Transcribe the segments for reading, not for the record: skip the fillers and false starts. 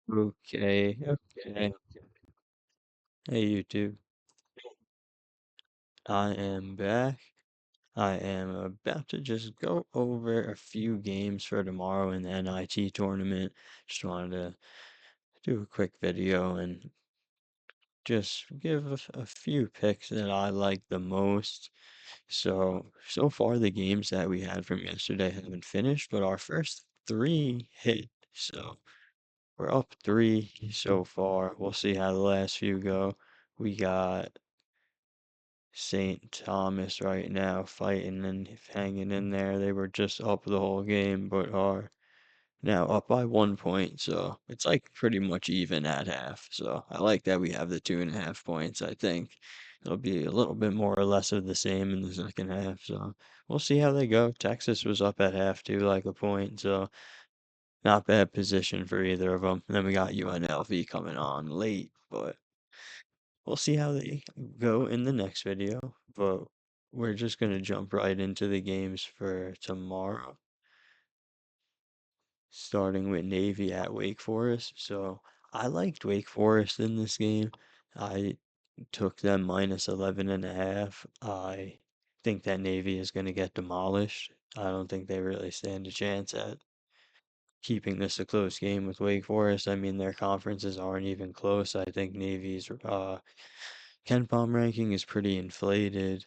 Okay, okay. Hey YouTube, I am back. I am about to just go over a few games for tomorrow in the NIT tournament. Just wanted to do a quick video and just give a few picks that I like the most. So far the games that we had from yesterday haven't finished, but our first three hit. So we're up three so far. We'll see how the last few go. We got St. Thomas right now fighting and hanging in there. They were just up the whole game, but are now up by 1 point. So it's like pretty much even at half. So I like that we have the 2.5 points. I think it'll be a little bit more or less of the same in the second half. So we'll see how they go. Texas was up at half too, like a point. So not bad position for either of them. And then we got UNLV coming on late, but we'll see how they go in the next video, but we're just going to jump right into the games for tomorrow, starting with Navy at Wake Forest. So I liked Wake Forest in this game. I took them minus 11.5. I think that Navy is going to get demolished. I don't think they really stand a chance at keeping this a close game with Wake Forest. I mean, their conferences aren't even close. I think Navy's Ken Palm ranking is pretty inflated.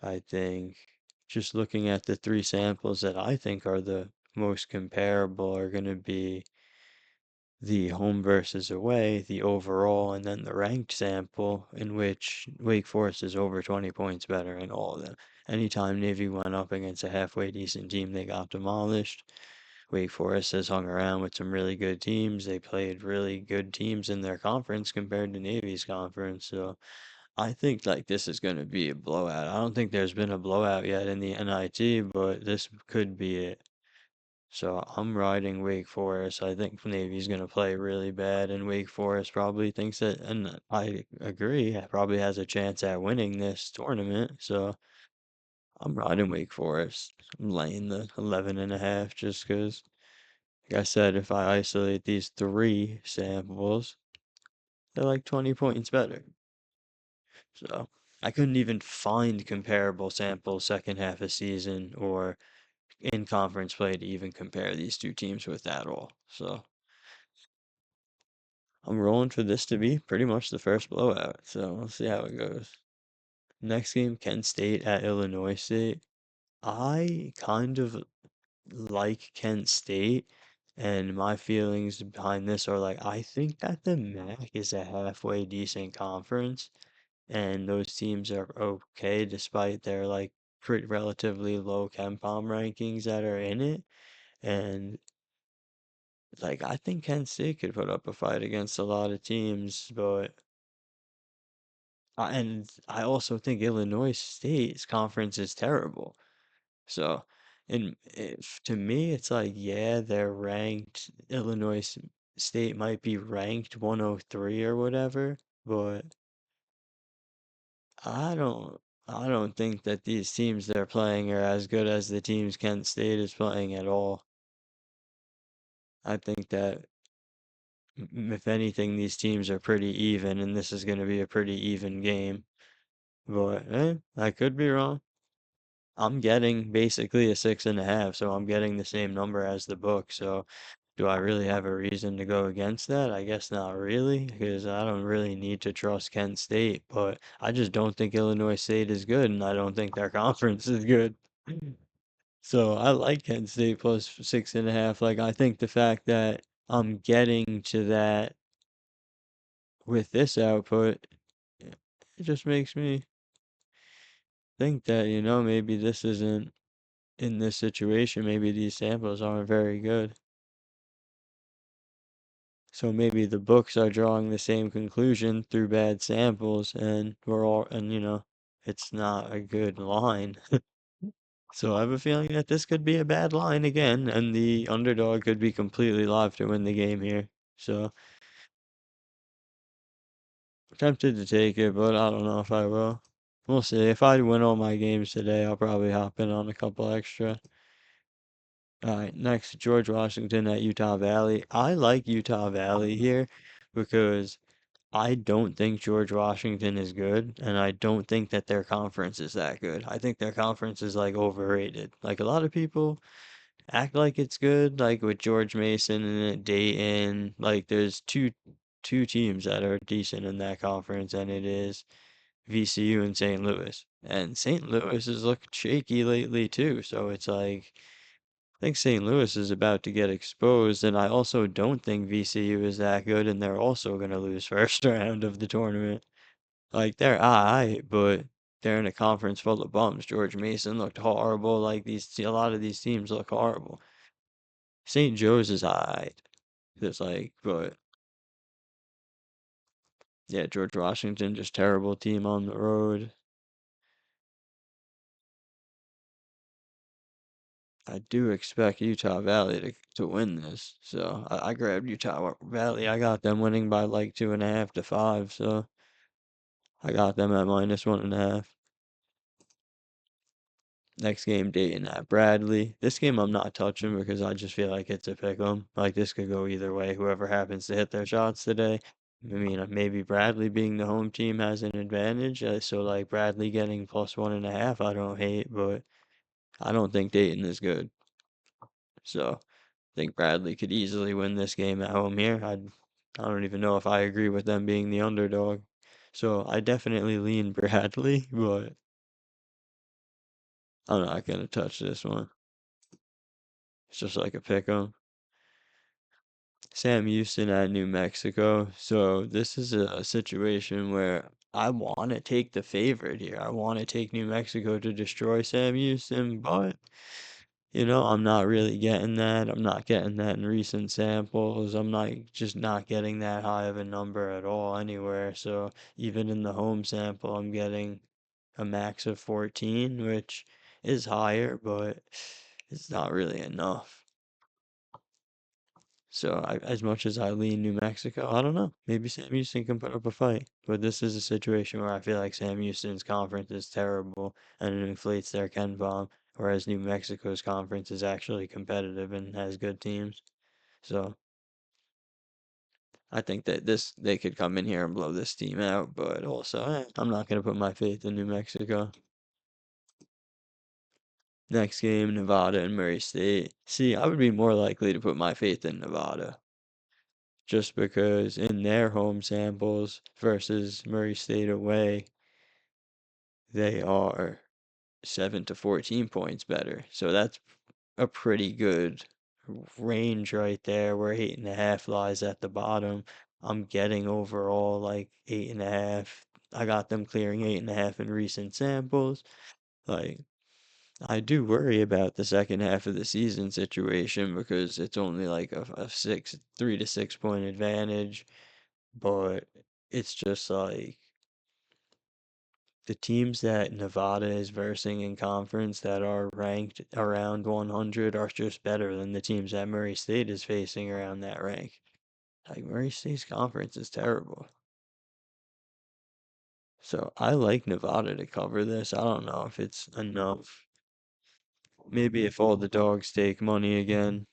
I think just looking at the three samples that I think are the most comparable are going to be the home versus away, the overall, and then the ranked sample, in which Wake Forest is over 20 points better in all of them. Anytime Navy went up against a halfway decent team, they got demolished. Wake Forest has hung around with some really good teams. They played really good teams in their conference compared to Navy's conference. So I think like this is going to be a blowout. I don't think there's been a blowout yet in the NIT, but this could be it. So I'm riding Wake Forest. I think Navy's going to play really bad, and Wake Forest probably thinks that, and I agree, probably has a chance at winning this tournament. So I'm riding Wake Forest. I'm laying the 11.5 just because, like I said, if I isolate these three samples, they're like 20 points better. So I couldn't even find comparable samples second half of season or in conference play to even compare these two teams with at all. So I'm rolling for this to be pretty much the first blowout. So we'll see how it goes. Next game, Kent State at Illinois State. I kind of like Kent State, and my feelings behind this are like I think that the MAC is a halfway decent conference. And those teams are okay despite their like pretty relatively low Ken Palm rankings that are in it. And like I think Kent State could put up a fight against a lot of teams, but and I also think Illinois State's conference is terrible. So, and if to me, it's like, yeah, they're ranked. State might be ranked 103 or whatever, but I don't I don't think that these teams they're playing are as good as the teams Kent State is playing at all. I think that if anything, these teams are pretty even, and this is going to be a pretty even game. But I could be wrong. I'm getting basically a 6.5, so I'm getting the same number as the book. So do I really have a reason to go against that? I guess not really, because I don't really need to trust Kent State, but I just don't think Illinois State is good, and I don't think their conference is good. So I like Kent State plus 6.5. Like I think the fact that I'm getting to that with this output, it just makes me think that, maybe this isn't in this situation, maybe these samples aren't very good. So maybe the books are drawing the same conclusion through bad samples and it's not a good line. So I have a feeling that this could be a bad line again, and the underdog could be completely live to win the game here. So tempted to take it, but I don't know if I will. We'll see. If I win all my games today, I'll probably hop in on a couple extra. All right, next, George Washington at Utah Valley. I like Utah Valley here because I don't think George Washington is good, and I don't think that their conference is that good. I think their conference is like overrated. Like a lot of people act like it's good, like with George Mason and Dayton. Like there's two teams that are decent in that conference, and it is VCU and St. Louis. And St. Louis has looked shaky lately too, so it's like I think St. Louis is about to get exposed, and I also don't think VCU is that good, and they're also going to lose first round of the tournament. Like they're alright, but they're in a conference full of bums. George Mason looked horrible. Like a lot of these teams look horrible. St. Joe's is alright. It's like, but yeah, George Washington just terrible team on the road. I do expect Utah Valley to win this, so I grabbed Utah Valley. I got them winning by like 2.5 to 5, so I got them at minus 1.5. Next game, Dayton at Bradley. This game I'm not touching because I just feel like it's a pick 'em. Like this could go either way. Whoever happens to hit their shots today. I mean, maybe Bradley being the home team has an advantage. So like Bradley getting plus 1.5, I don't hate, but I don't think Dayton is good. So I think Bradley could easily win this game at home here. I don't even know if I agree with them being the underdog. So I definitely lean Bradley, but I'm not gonna touch this one. It's just like a pick 'em. Sam Houston at New Mexico. So this is a situation where I want to take the favorite here. I want to take New Mexico to destroy Sam Houston, but I'm not really getting that. I'm not getting that in recent samples. I'm not just not getting that high of a number at all anywhere. So even in the home sample, I'm getting a max of 14, which is higher, but it's not really enough. So as much as I lean New Mexico, I don't know. Maybe Sam Houston can put up a fight. But this is a situation where I feel like Sam Houston's conference is terrible and it inflates their Ken bomb, whereas New Mexico's conference is actually competitive and has good teams. So I think that they could come in here and blow this team out, but also I'm not gonna put my faith in New Mexico. Next game, Nevada and Murray State. See, I would be more likely to put my faith in Nevada. Just because in their home samples versus Murray State away, they are 7 to 14 points better. So that's a pretty good range right there where 8.5 lies at the bottom. I'm getting overall like 8.5. I got them clearing 8.5 in recent samples. Like, I do worry about the second half of the season situation because it's only like a 3 to 6 point advantage. But it's just like the teams that Nevada is versing in conference that are ranked around 100 are just better than the teams that Murray State is facing around that rank. Like Murray State's conference is terrible. So I like Nevada to cover this. I don't know if it's enough. Maybe if all the dogs take money again,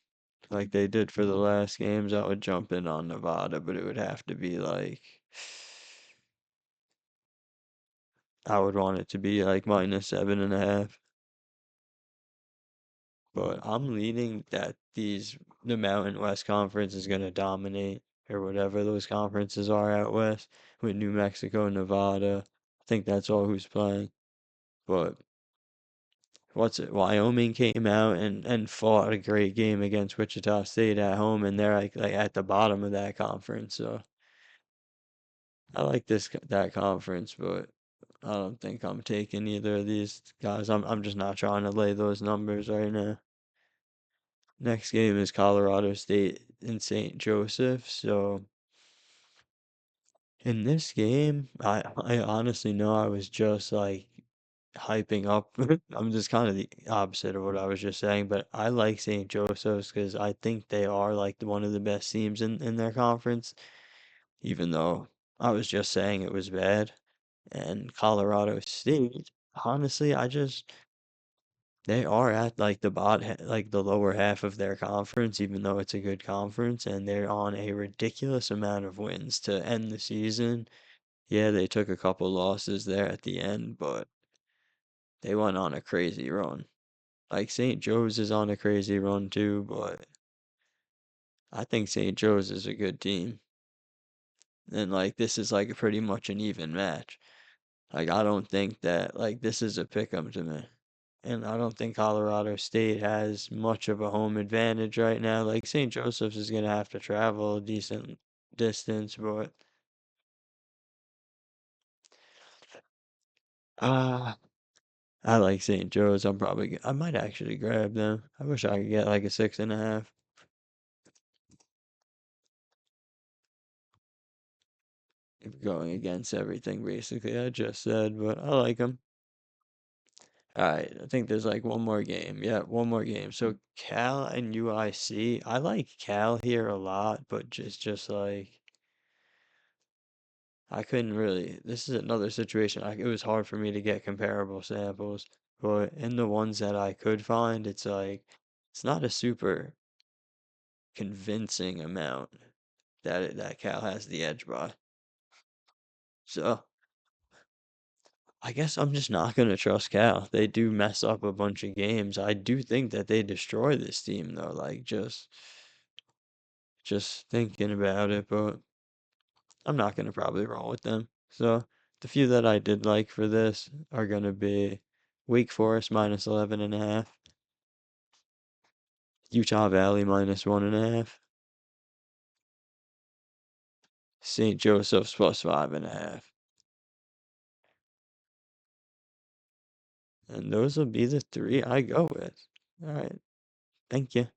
like they did for the last games, I would jump in on Nevada, but it would have to be like I would want it to be like minus 7.5. But I'm leaning that the Mountain West Conference is going to dominate, or whatever those conferences are out west, with New Mexico, Nevada. I think that's all who's playing. But what's it? Wyoming came out and fought a great game against Wichita State at home, and they're like at the bottom of that conference. So I like that conference, but I don't think I'm taking either of these guys. I'm just not trying to lay those numbers right now. Next game is Colorado State and St. Joseph. So in this game, I honestly know I was just like hyping up. I'm just kind of the opposite of what I was just saying, but I like St. Joseph's because I think they are like one of the best teams in their conference, even though I was just saying it was bad. And Colorado State, honestly, They are at like like the lower half of their conference, even though it's a good conference, and they're on a ridiculous amount of wins to end the season. Yeah, they took a couple losses there at the end, but they went on a crazy run. Like St. Joe's is on a crazy run too, but I think St. Joe's is a good team. And like this is like pretty much an even match. Like I don't think that like this is a pick 'em to me. And I don't think Colorado State has much of a home advantage right now. Like St. Joseph's is gonna have to travel a decent distance, but ah, I like St. Joe's. I might actually grab them. I wish I could get like a 6.5. Going against everything basically I just said, but I like them. All right, I think there's like one more game. Yeah, one more game. So Cal and UIC. I like Cal here a lot, but just like I couldn't really. This is another situation. It was hard for me to get comparable samples, but in the ones that I could find, it's like it's not a super convincing amount that Cal has the edge by. So I guess I'm just not gonna trust Cal. They do mess up a bunch of games. I do think that they destroy this team though. Like just thinking about it, but I'm not gonna probably roll with them. So the few that I did like for this are gonna be Wake Forest minus 11.5, Utah Valley minus 1.5, St. Joseph's plus 5.5. And those will be the three I go with. All right. Thank you.